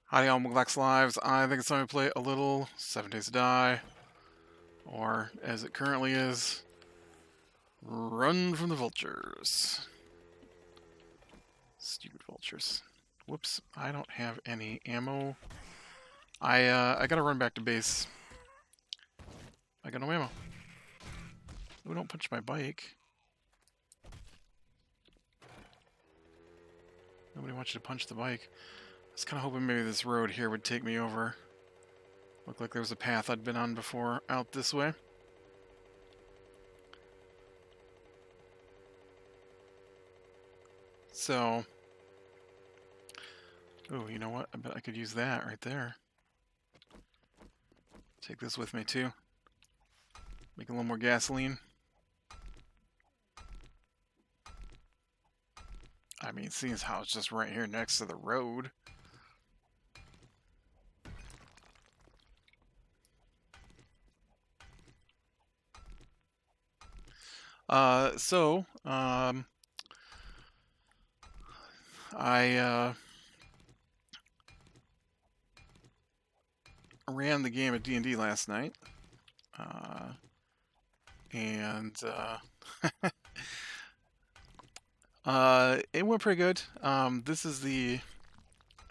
Howdy all Muglax Lives. I think it's time to play a little 7 Days to Die, or as it currently is, Run from the Vultures. Stupid vultures. Whoops, I don't have any ammo. I gotta run back to base. I got no ammo. Oh, don't punch my bike. Nobody wants you to punch the bike. I was kinda hoping maybe this road here would take me over. Looked like there was a path I'd been on before out this way. So, oh, you know what? I bet I could use that right there. Take this with me too. Make a little more gasoline. I mean, seeing as how it's just right here next to the road. I ran the game of D&D last night, and it went pretty good. This is the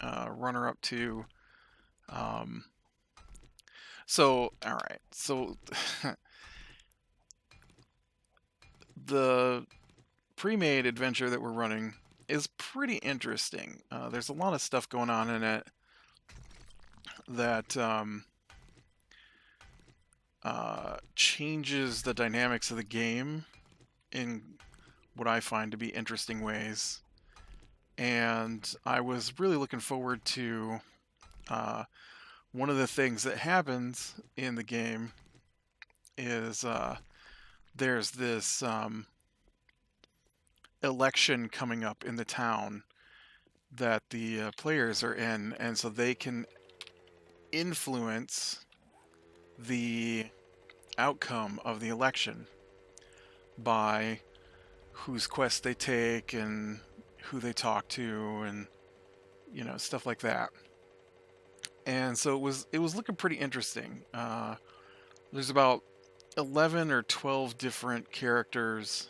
runner-up to. So, all right. So, the pre-made adventure that we're running is pretty interesting. There's a lot of stuff going on in it that changes the dynamics of the game in what I find to be interesting ways. And I was really looking forward to one of the things that happens in the game is there's this election coming up in the town that the players are in, and so they can influence the outcome of the election by whose quest they take and who they talk to, and stuff like that. And so it was looking pretty interesting. There's about 11 or 12 different characters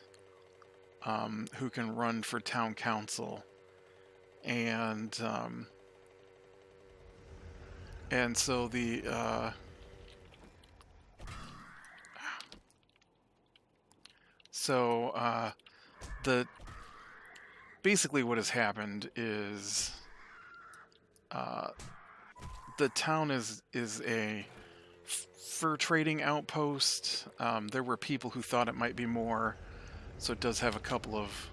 who can run for town council, and so the basically what has happened is the town is a fur trading outpost. There were people who thought it might be more, so it does have a couple of.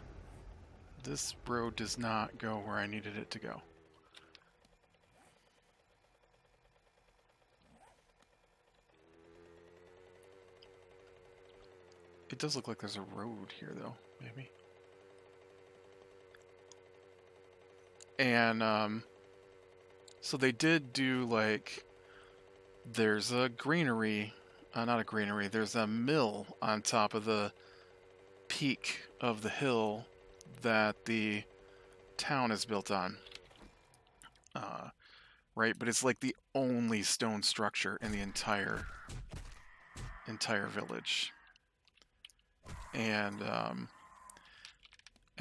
This road does not go where I needed it to go. It does look like there's a road here, though, maybe. And so they did do, like, there's a granary, not a granary, there's a mill on top of the peak of the hill that the town is built on. Right, but it's like the only stone structure in the entire village. And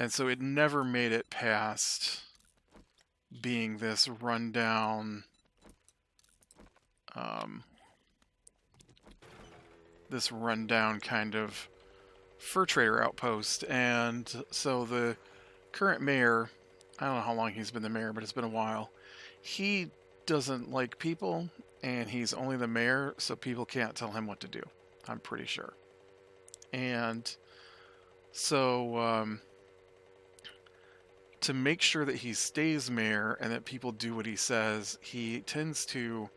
so it never made it past being this rundown kind of fur trader outpost. And so the current mayor, I don't know how long he's been the mayor, but it's been a while. He doesn't like people, and he's only the mayor, so people can't tell him what to do, I'm pretty sure. And so to make sure that he stays mayor and that people do what he says, he tends to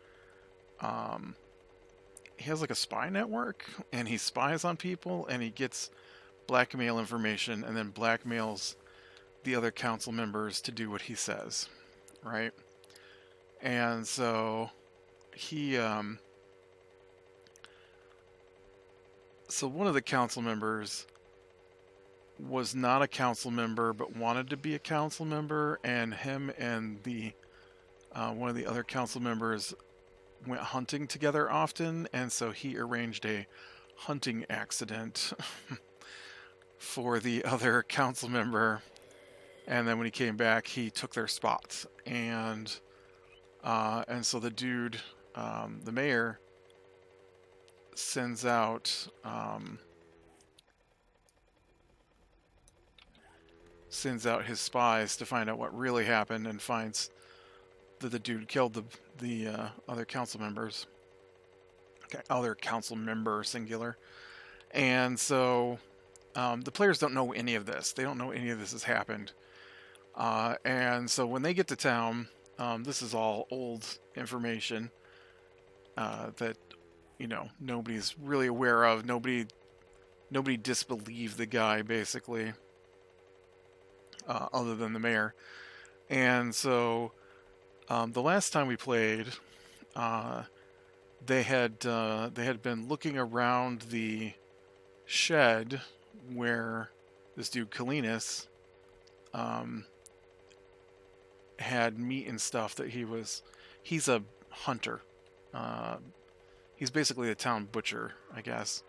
he has like a spy network, and he spies on people, and he gets blackmail information and then blackmails the other council members to do what he says, right? And so he so one of the council members was not a council member but wanted to be a council member, and him and the one of the other council members went hunting together often, and so he arranged a hunting accident for the other council member. And then when he came back, he took their spots, and so the dude, the mayor, sends out his spies to find out what really happened, and finds that the dude killed the other council members. Okay, other council member singular. And so the players don't know any of this. They don't know any of this has happened. And so when they get to town, this is all old information that nobody's really aware of. Nobody disbelieved the guy basically, other than the mayor. And so the last time we played, they had been looking around the shed where this dude Kalinas had meat and stuff that he's a hunter. He's basically a town butcher, I guess.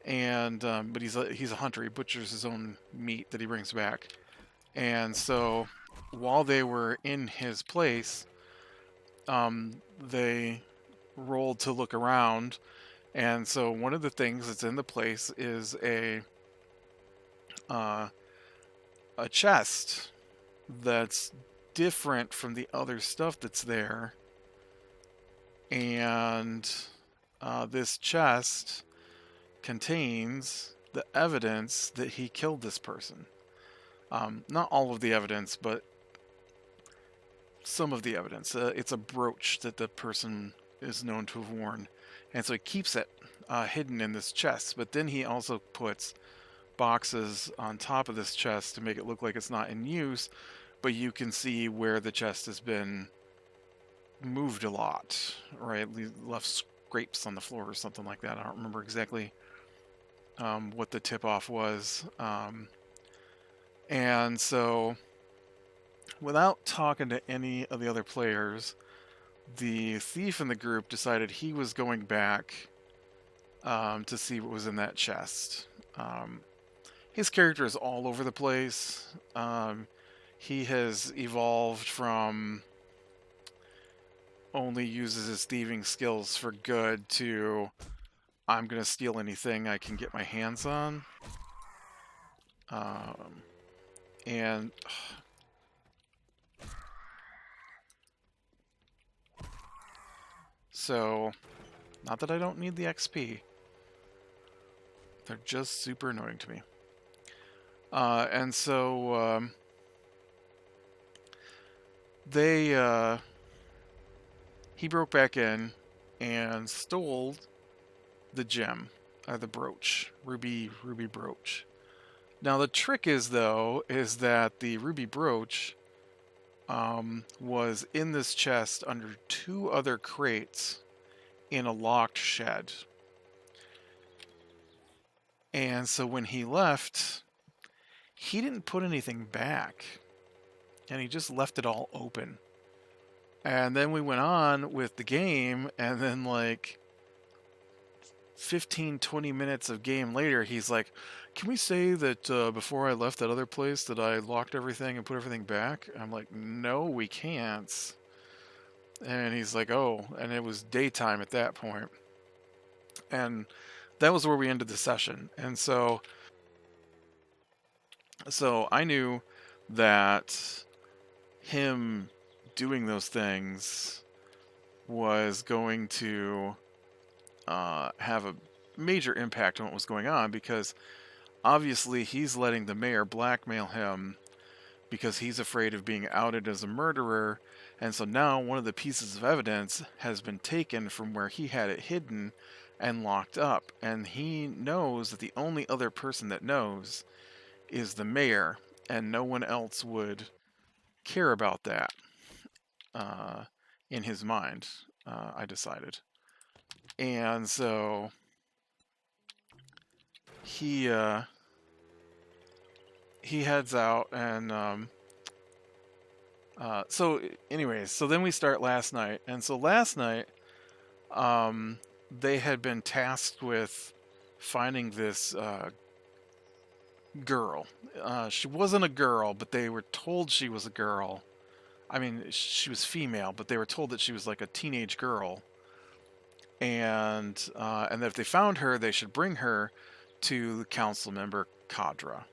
And but he's a hunter. He butchers his own meat that he brings back. And so while they were in his place, they rolled to look around. And so one of the things that's in the place is a chest that's different from the other stuff that's there. And this chest contains the evidence that he killed this person. Not all of the evidence, but some of the evidence. It's a brooch that the person is known to have worn. And so he keeps it hidden in this chest. But then he also puts boxes on top of this chest to make it look like it's not in use. But you can see where the chest has been moved a lot, right? Left scrapes on the floor or something like that. I don't remember exactly what the tip-off was. And so, without talking to any of the other players, the thief in the group decided he was going back to see what was in that chest. His character is all over the place. He has evolved from only uses his thieving skills for good to I'm going to steal anything I can get my hands on. And so, not that I don't need the XP. They're just super annoying to me. And so he broke back in and stole the gem, the brooch, ruby brooch. Now the trick is that the ruby brooch was in this chest under 2 other crates in a locked shed. And so when he left, he didn't put anything back, and he just left it all open. And then we went on with the game, and then like 15-20 minutes of game later, he's like, can we say that before I left that other place that I locked everything and put everything back? I'm like, no, we can't. And he's like, oh, and it was daytime at that point. And that was where we ended the session. And so I knew that him doing those things was going to have a major impact on what was going on, because obviously he's letting the mayor blackmail him because he's afraid of being outed as a murderer. And so now one of the pieces of evidence has been taken from where he had it hidden and locked up. And he knows that the only other person that knows is the mayor, and no one else would care about that in his mind, I decided. And so he heads out, and So, anyways, so then we start last night, and so last night, um, they had been tasked with finding this girl. She wasn't a girl, but they were told she was a girl. I mean, she was female, but they were told that she was like a teenage girl, and that if they found her, they should bring her to council member Kadra.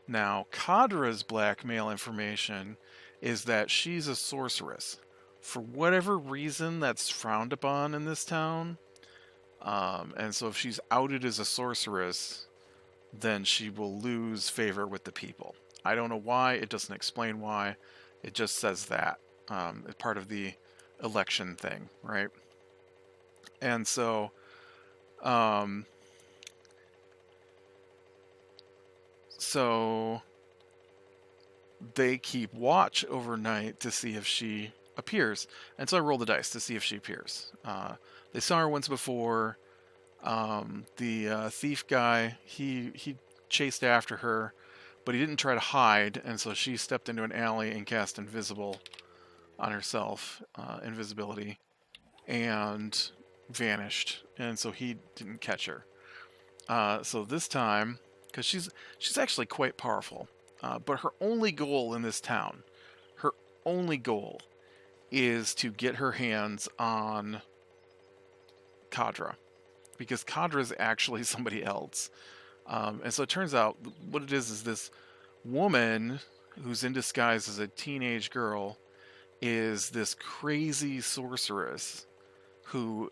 Now, Kadra's blackmail information is that she's a sorceress. For whatever reason, that's frowned upon in this town. And so, if she's outed as a sorceress, then she will lose favor with the people. I don't know why. It doesn't explain why. It just says that. It's part of the election thing, right? And so, um, so they keep watch overnight to see if she appears. And so I roll the dice to see if she appears. They saw her once before. The thief guy, he chased after her, but he didn't try to hide, and so she stepped into an alley and cast invisible on herself, invisibility, and vanished. And so he didn't catch her. So this time, because she's actually quite powerful, but her only goal in this town, her only goal is to get her hands on Kadra, because Kadra is actually somebody else. And so it turns out what it is this woman who's in disguise as a teenage girl is this crazy sorceress who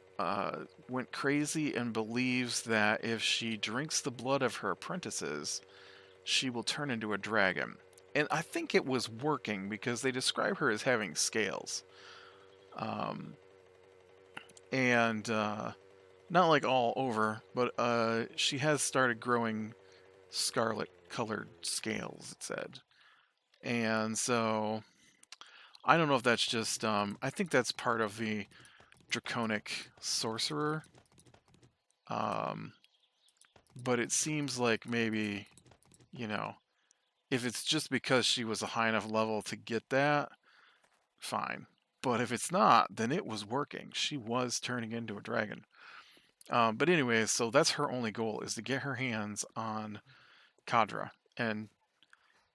went crazy and believes that if she drinks the blood of her apprentices, she will turn into a dragon. And I think it was working because they describe her as having scales. Um, and not like all over, but she has started growing scarlet colored scales, it said. And so I don't know if that's just, I think that's part of the draconic sorcerer. Um, but it seems like maybe, you know, if it's just because she was a high enough level to get that, fine. But if it's not, then it was working. She was turning into a dragon. But anyways, so that's her only goal is to get her hands on Kadra. And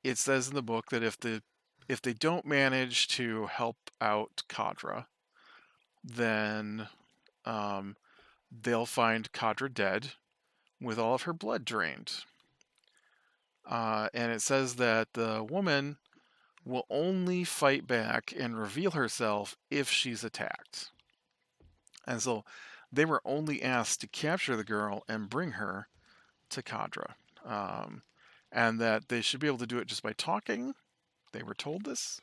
it says in the book that if they don't manage to help out Kadra, then um, they'll find Kadra dead with all of her blood drained. And it says that the woman will only fight back and reveal herself if she's attacked. And so they were only asked to capture the girl and bring her to Kadra. Um, and that they should be able to do it just by talking. They were told this.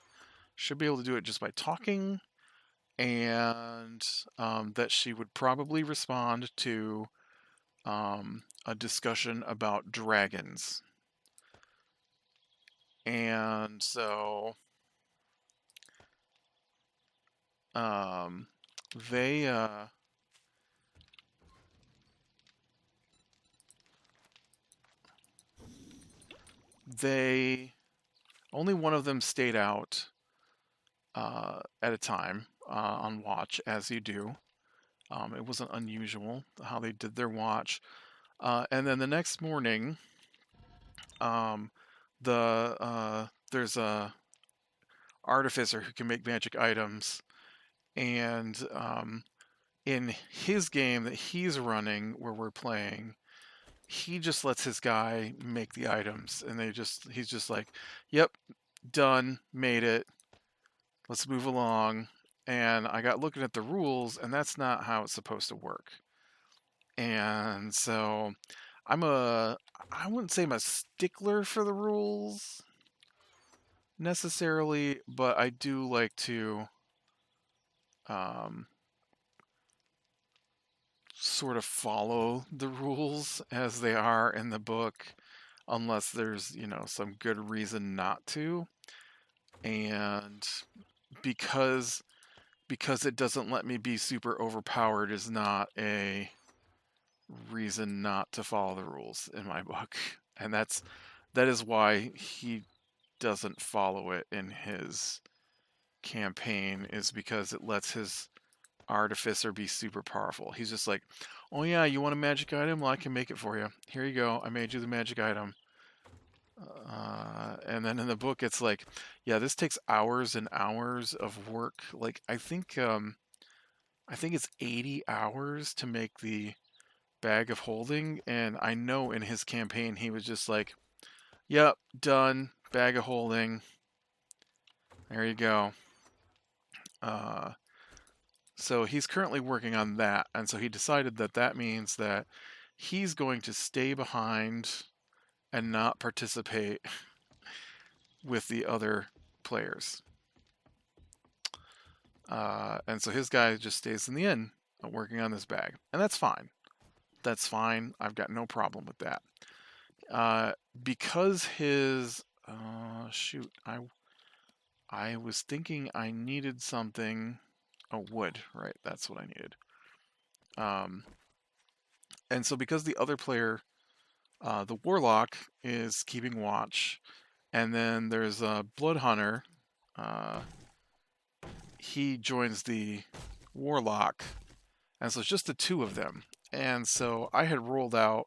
Should be able to do it just by talking, and that she would probably respond to a discussion about dragons. And so um, they they only one of them stayed out at a time on watch, as you do. It wasn't unusual how they did their watch. And then the next morning, um, there's a artificer who can make magic items, and in his game that he's running, where we're playing, he just lets his guy make the items, and he's just like, "Yep, done, made it. Let's move along." And I got looking at the rules, and that's not how it's supposed to work. And so I'm a I wouldn't say I'm a stickler for the rules necessarily, but I do like to um, sort of follow the rules as they are in the book, unless there's, some good reason not to. And because because it doesn't let me be super overpowered is not a reason not to follow the rules in my book. And that is why he doesn't follow it in his campaign is because it lets his artificer be super powerful. He's just like, oh yeah, you want a magic item? Well, I can make it for you. Here you go. I made you the magic item. And then in the book, it's like, yeah, this takes hours and hours of work. Like I think it's 80 hours to make the bag of holding, and I know in his campaign he was just like, "Yep, done. Bag of holding. There you go." Uh, so he's currently working on that, and so he decided that that means that he's going to stay behind and not participate with the other players. And so his guy just stays in the inn working on this bag, and that's fine. That's fine. I've got no problem with that. Uh, because his shoot, I was thinking I needed something. Oh, wood, right? That's what I needed. Um, and so because the other player, the warlock, is keeping watch, and then there's a blood hunter. Uh, he joins the warlock, and so it's just the two of them. And so I had rolled out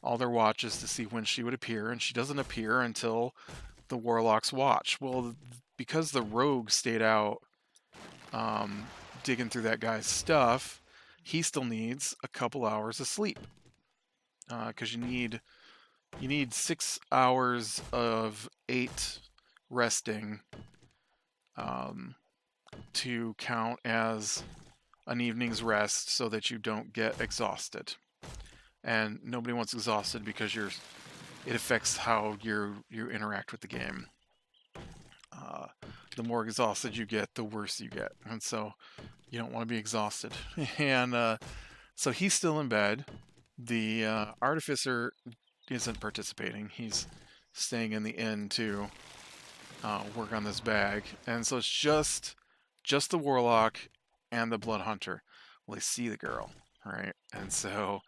all their watches to see when she would appear, and she doesn't appear until the warlock's watch. Well, because the rogue stayed out um, digging through that guy's stuff, he still needs a couple hours of sleep because you need 6 hours of 8 resting um, to count as an evening's rest, so that you don't get exhausted. And nobody wants exhausted because it affects how you interact with the game. Uh, the more exhausted you get, the worse you get, and so you don't want to be exhausted. And so he's still in bed. The artificer isn't participating. He's staying in the inn to work on this bag, and so it's just the warlock and the blood hunter. Well, they see the girl, right? And so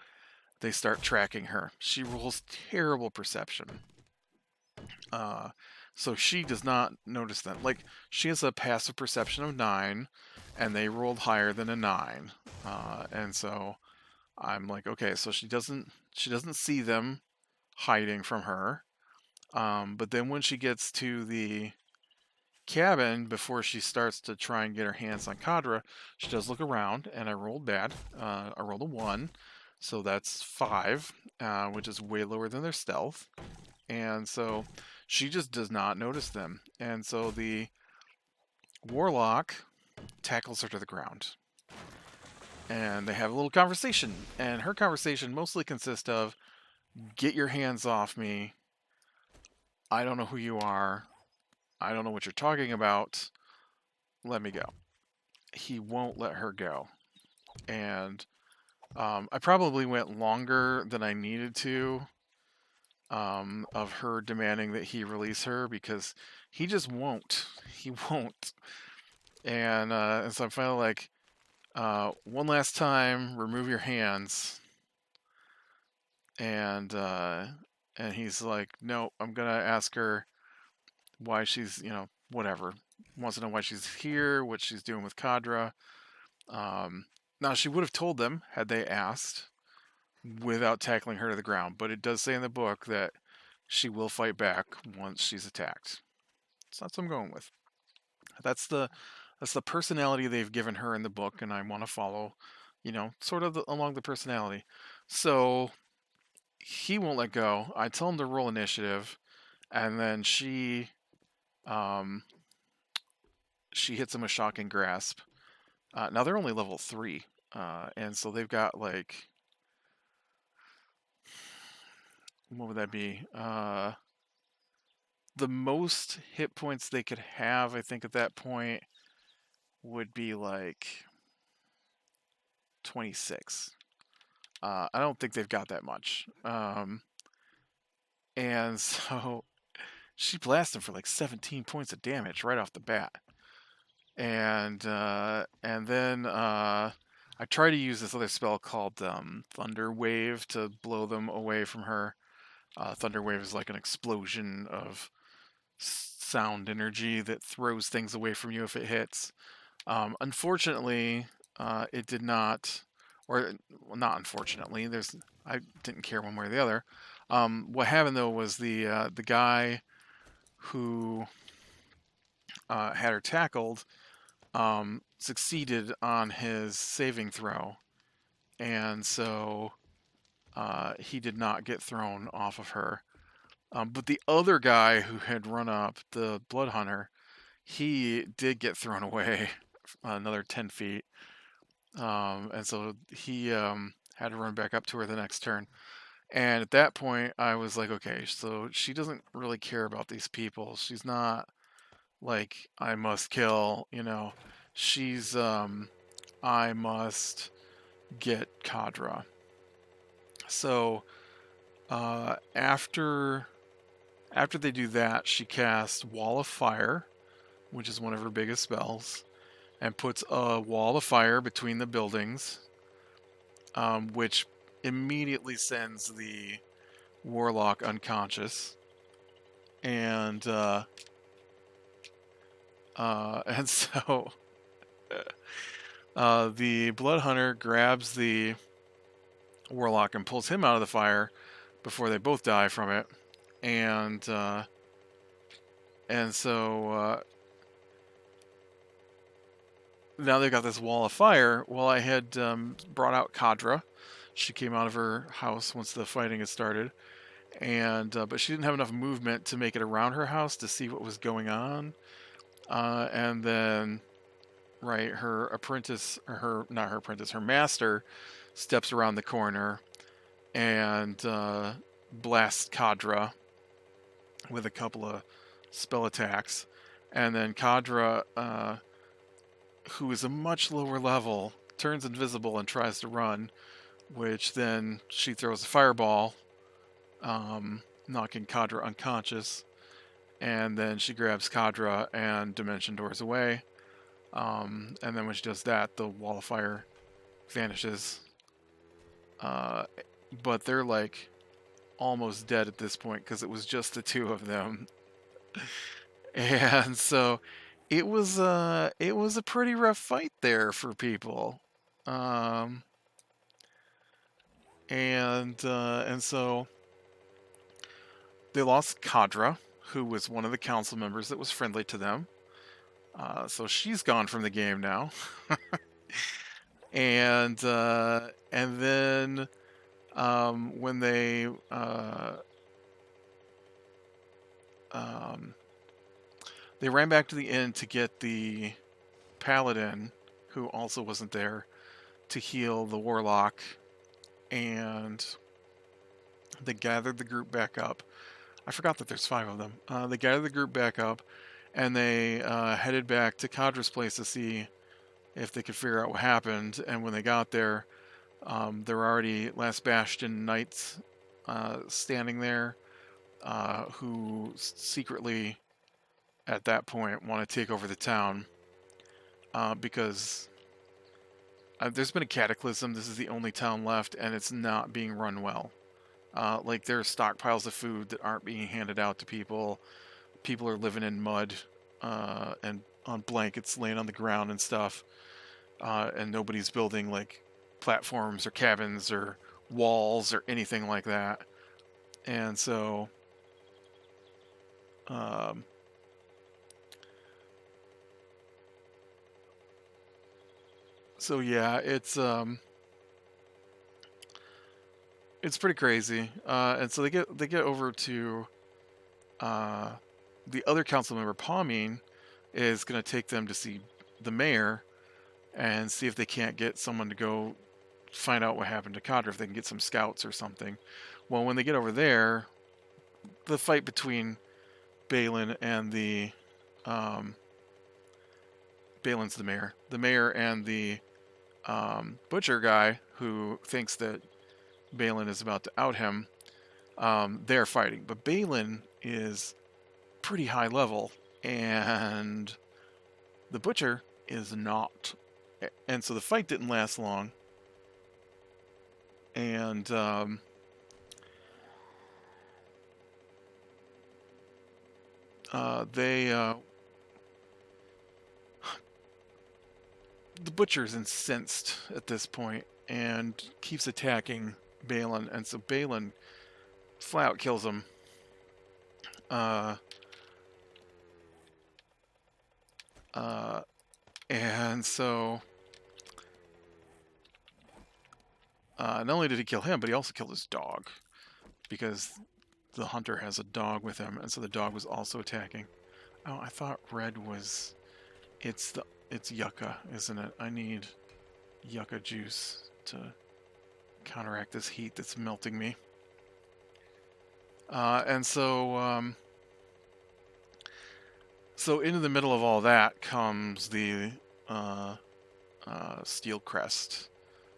they start tracking her. She rolls terrible perception. Uh, so she does not notice them. Like, she has a passive perception of 9, and they rolled higher than a 9. And so I'm like, okay, so she doesn't see them hiding from her. But then when she gets to the cabin, before she starts to try and get her hands on Kadra, she does look around, and I rolled bad. I rolled a 1, so that's 5, which is way lower than their stealth. And so she just does not notice them. And so the warlock tackles her to the ground. And they have a little conversation. And her conversation mostly consists of, get your hands off me. I don't know who you are. I don't know what you're talking about. Let me go. He won't let her go. And I probably went longer than I needed to of her demanding that he release her, because he just won't. He won't. And so I'm finally like, one last time, remove your hands. And he's like, no, I'm gonna ask her why she's, whatever. Wants to know why she's here, what she's doing with Kadra. Now, she would have told them had they asked without tackling her to the ground, but it does say in the book that she will fight back once she's attacked. So that's what I'm going with. That's the personality they've given her in the book, and I want to follow, sort of along the personality. So he won't let go. I tell him to roll initiative, and then um, she hits him with shocking grasp. Now they're only level 3, and so they've got like, what would that be? The most hit points they could have, I think, at that point would be like 26. I don't think they've got that much. And so she blasts him for like 17 points of damage right off the bat. And then I try to use this other spell called Thunder Wave to blow them away from her. Thunder Wave is like an explosion of sound energy that throws things away from you if it hits. Unfortunately, it did not, or well, not unfortunately. I didn't care one way or the other. What happened though was the guy who had her tackled succeeded on his saving throw, and so he did not get thrown off of her. But the other guy who had run up, the blood hunter, he did get thrown away another 10 feet. And so he had to run back up to her the next turn. And at that point, I was like, okay, so she doesn't really care about these people. She's not like, I must kill, you know. She's, I must get Kadra. So after they do that, she casts Wall of Fire, which is one of her biggest spells, and puts a wall of fire between the buildings, which immediately sends the warlock unconscious. And and so the blood hunter grabs the warlock and pulls him out of the fire before they both die from it. And so now they got this wall of fire. Well, I had brought out Kadra. She came out of her house once the fighting had started, and but she didn't have enough movement to make it around her house to see what was going on. And then, right, her apprentice, or her not her apprentice, her master, steps around the corner and blasts Kadra with a couple of spell attacks, and then Kadra, who is a much lower level, turns invisible and tries to run, which then she throws a fireball, knocking Kadra unconscious, and then she grabs Kadra and dimension doors away. And then when she does that, the wall of fire vanishes. But they're like almost dead at this point because it was just the two of them. And so it was a pretty rough fight there for people. And so they lost Kadra, who was one of the council members that was friendly to them. So she's gone from the game now. And then when they ran back to the inn to get the paladin, who also wasn't there, to heal the warlock, and they gathered the group back up. I forgot that there's 5 of them. They gathered the group back up, and they headed back to Kadra's place to see if they could figure out what happened. And when they got there, there were already Last Bastion knights standing there, who secretly, at that point, want to take over the town because there's been a cataclysm. This is the only town left, and it's not being run well. Like, there are stockpiles of food that aren't being handed out to people. People are living in mud and on blankets laying on the ground and stuff. And nobody's building, like, platforms or cabins or walls or anything like that. And so yeah, it's pretty crazy. And so they get over to the other council member, Palmine, is going to take them to see the mayor and see if they can't get someone to go find out what happened to Kadra, if they can get some scouts or something. Well, when they get over there, the fight between Balin and the Balin's the mayor. The mayor and the butcher guy, who thinks that Balin is about to out him, they're fighting. But Balin is pretty high level, and the butcher is not. And so the fight didn't last long. And they the butcher's incensed at this point and keeps attacking Balin, and so Balin flat out kills him. Uh, and so not only did he kill him, but he also killed his dog, because the hunter has a dog with him, and so the dog was also attacking. Oh, I thought red was... It's yucca, isn't it? I need yucca juice to counteract this heat that's melting me. And so... So into the middle of all that comes the Steelcrest,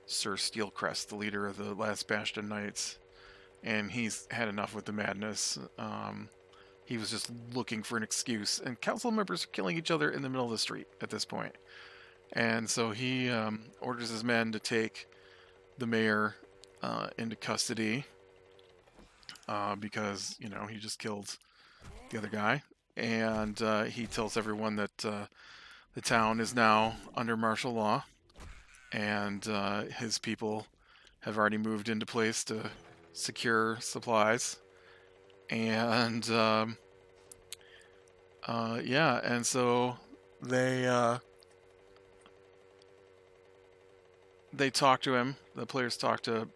Sir Steelcrest, the leader of the Last Bastion Knights, and he's had enough with the madness. He was just looking for an excuse, and council members are killing each other in the middle of the street at this point. And so he orders his men to take the mayor into custody because, you know, he just killed the other guy. And he tells everyone that the town is now under martial law, and his people have already moved into place to secure supplies. And yeah, and so they talk to him. The players talk to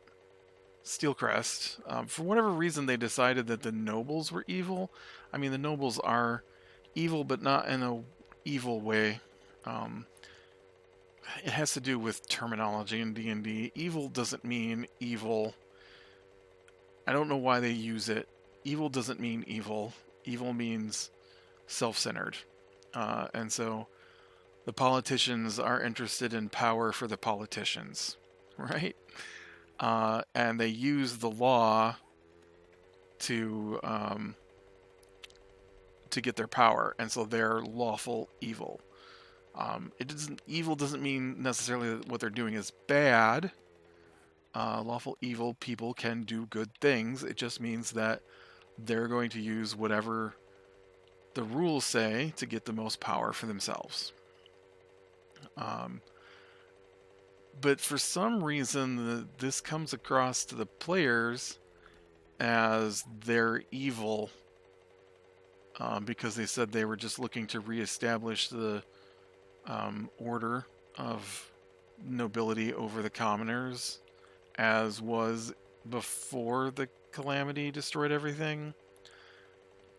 Steelcrest. For whatever reason, they decided that the nobles were evil. I mean, the nobles are evil, but not in a evil way. It has to do with terminology in D&D. Evil doesn't mean evil. I don't know why they use it. Evil doesn't mean evil. Evil means self-centered. And so the politicians are interested in power for the politicians, right? And they use the law to get their power, and so they're lawful evil. Evil doesn't mean necessarily that what they're doing is bad. Lawful evil people can do good things. It just means that they're going to use whatever the rules say to get the most power for themselves. But for some reason, this comes across to the players as they're evil, because they said they were just looking to reestablish the order of nobility over the commoners, as was before the calamity destroyed everything.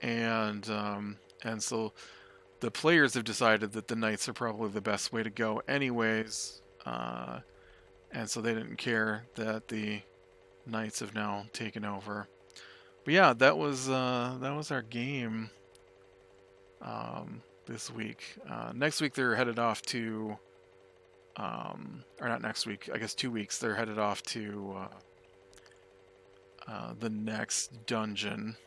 And so the players have decided that the knights are probably the best way to go anyways. And so they didn't care that the knights have now taken over. But yeah, that was our game this week. Next week they're headed off to, or not next week, I guess 2 weeks, they're headed off to the next dungeon,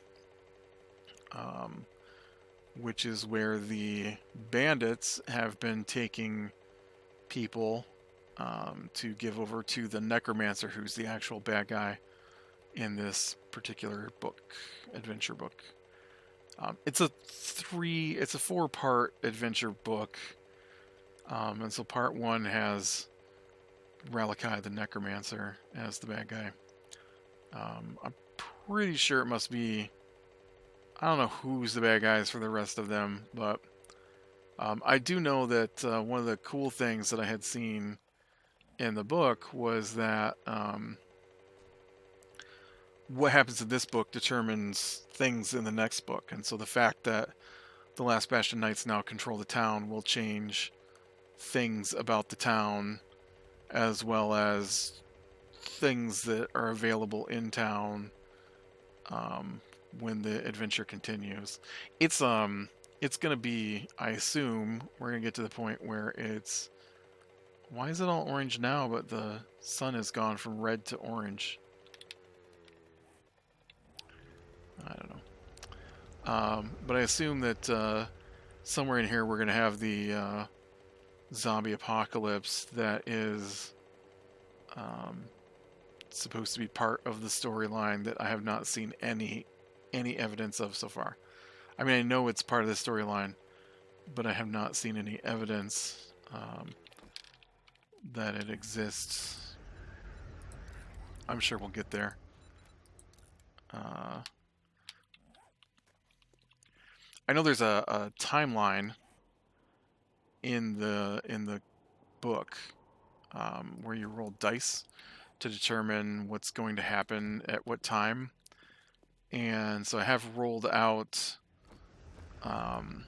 which is where the bandits have been taking people to give over to the necromancer, who's the actual bad guy in this particular book, adventure book. It's a 4-part adventure book, and so part 1 has Ralakai the necromancer as the bad guy. I'm pretty sure it must be, I don't know who's the bad guys for the rest of them, but I do know that one of the cool things that I had seen in the book was that what happens in this book determines things in the next book. And so the fact that the Last Bastion Knights now control the town will change things about the town, as well as things that are available in town when the adventure continues. It's going to be, I assume, we're going to get to the point where it's... Why is it all orange now, but the sun has gone from red to orange? I don't know. But I assume that somewhere in here we're going to have the zombie apocalypse that is supposed to be part of the storyline that I have not seen any evidence of so far. I mean, I know it's part of the storyline, but I have not seen any evidence that it exists. I'm sure we'll get there. I know there's a timeline in the book where you roll dice to determine what's going to happen at what time, and so I have rolled out and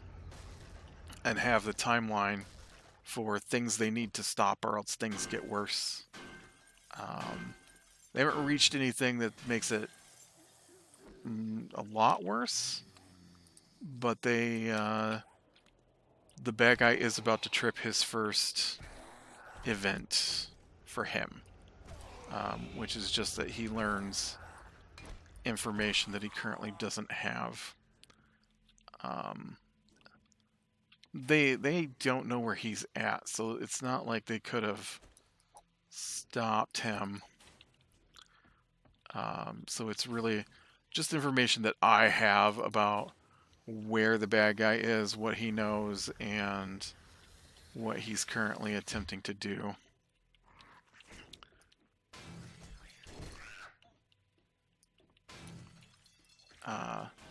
have the timeline for things they need to stop or else things get worse. They haven't reached anything that makes it a lot worse, but the bad guy is about to trip his first event for him, which is just that he learns information that he currently doesn't have. They don't know where he's at, so it's not like they could have stopped him. So it's really just information that I have about where the bad guy is, what he knows, and what he's currently attempting to do.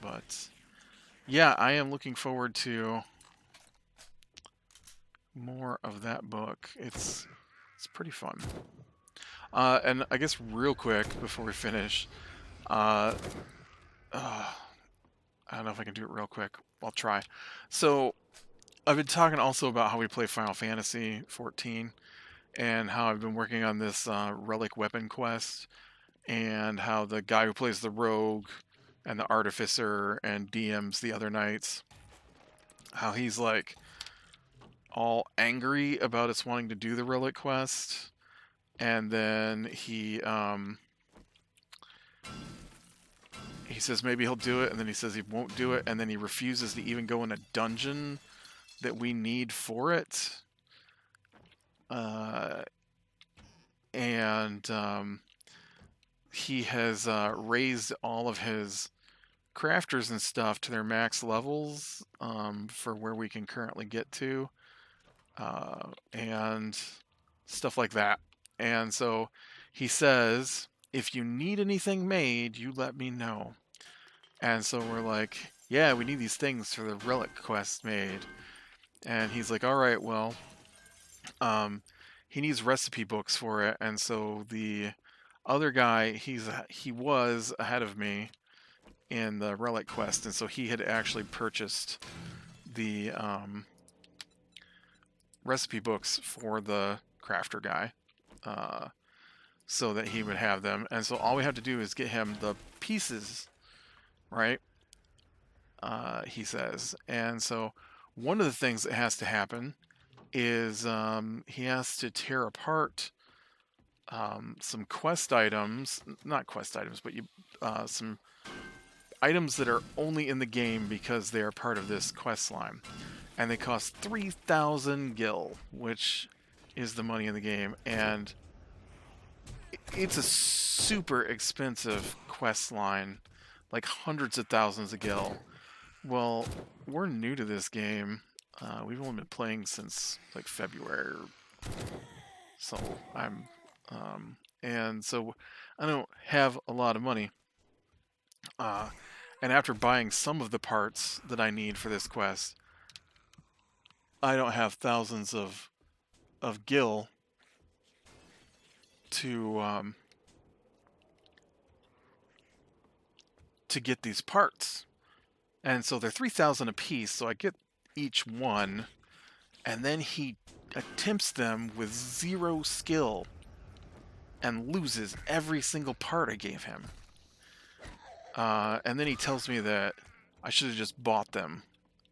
But yeah, I am looking forward to more of that book. It's pretty fun. And I guess real quick before we finish, I don't know if I can do it real quick. I'll try. So I've been talking also about how we play Final Fantasy 14 and how I've been working on this relic weapon quest, and how the guy who plays the rogue and the artificer and DMs the other knights, how he's like all angry about us wanting to do the relic quest, and then he says maybe he'll do it, and then he says he won't do it, and then he refuses to even go in a dungeon that we need for it. And he has raised all of his crafters and stuff to their max levels for where we can currently get to, and stuff like that. And so he says, if you need anything made, you let me know. And so we're like, yeah, we need these things for the relic quest made. And he's like, all right, well, he needs recipe books for it. And so the other guy, he was ahead of me in the relic quest, and so he had actually purchased the recipe books for the crafter guy, so that he would have them. And so all we have to do is get him the pieces, right? He says. And so one of the things that has to happen is he has to tear apart some quest items, not quest items, but some items that are only in the game because they are part of this quest line. And they cost 3,000 gil, which is the money in the game. And it's a super expensive quest line, like hundreds of thousands of gil. Well, we're new to this game. We've only been playing since like February, so and so I don't have a lot of money. And after buying some of the parts that I need for this quest, I don't have thousands of gil to get these parts. And so they're 3,000 a piece, so I get each one, and then he attempts them with 0 skill and loses every single part I gave him. And then he tells me that I should have just bought them.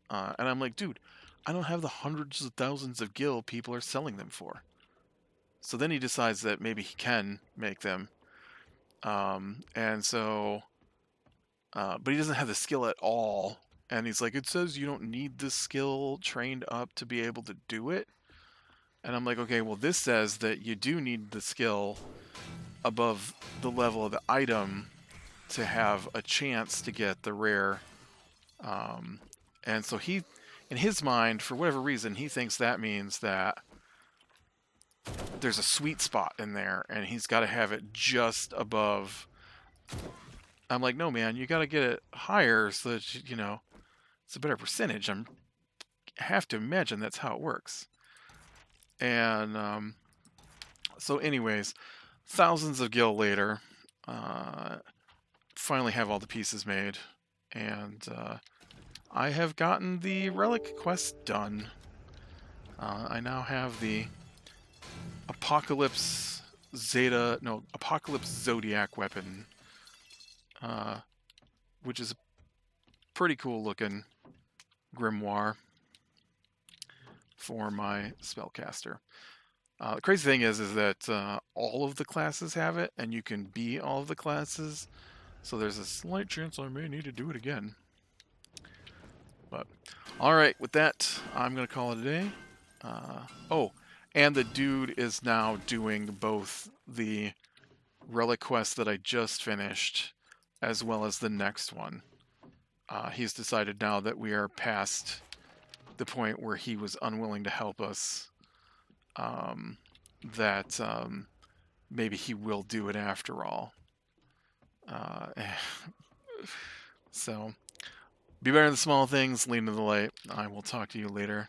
And I'm like, dude, I don't have the hundreds of thousands of gil people are selling them for. So then he decides that maybe he can make them. And so... but he doesn't have the skill at all. And he's like, it says you don't need the skill trained up to be able to do it. And I'm like, okay, well, this says that you do need the skill above the level of the item to have a chance to get the rare And so he, in his mind, for whatever reason, he thinks that means that there's a sweet spot in there, and he's got to have it just above. I'm like, no, man, you got to get it higher so that you know it's a better percentage. I have to imagine that's how it works. And so, anyways, thousands of gil later, finally have all the pieces made, and I have gotten the relic quest done. I now have the Apocalypse Zodiac weapon, which is a pretty cool looking grimoire for my spellcaster. The crazy thing is that all of the classes have it, and you can be all of the classes, so there's a slight chance I may need to do it again. But, alright, with that, I'm going to call it a day. Oh, and the dude is now doing both the relic quest that I just finished, as well as the next one. He's decided now that we are past the point where he was unwilling to help us, that maybe he will do it after all. So, be better than the small things, lean to the light. I will talk to you later.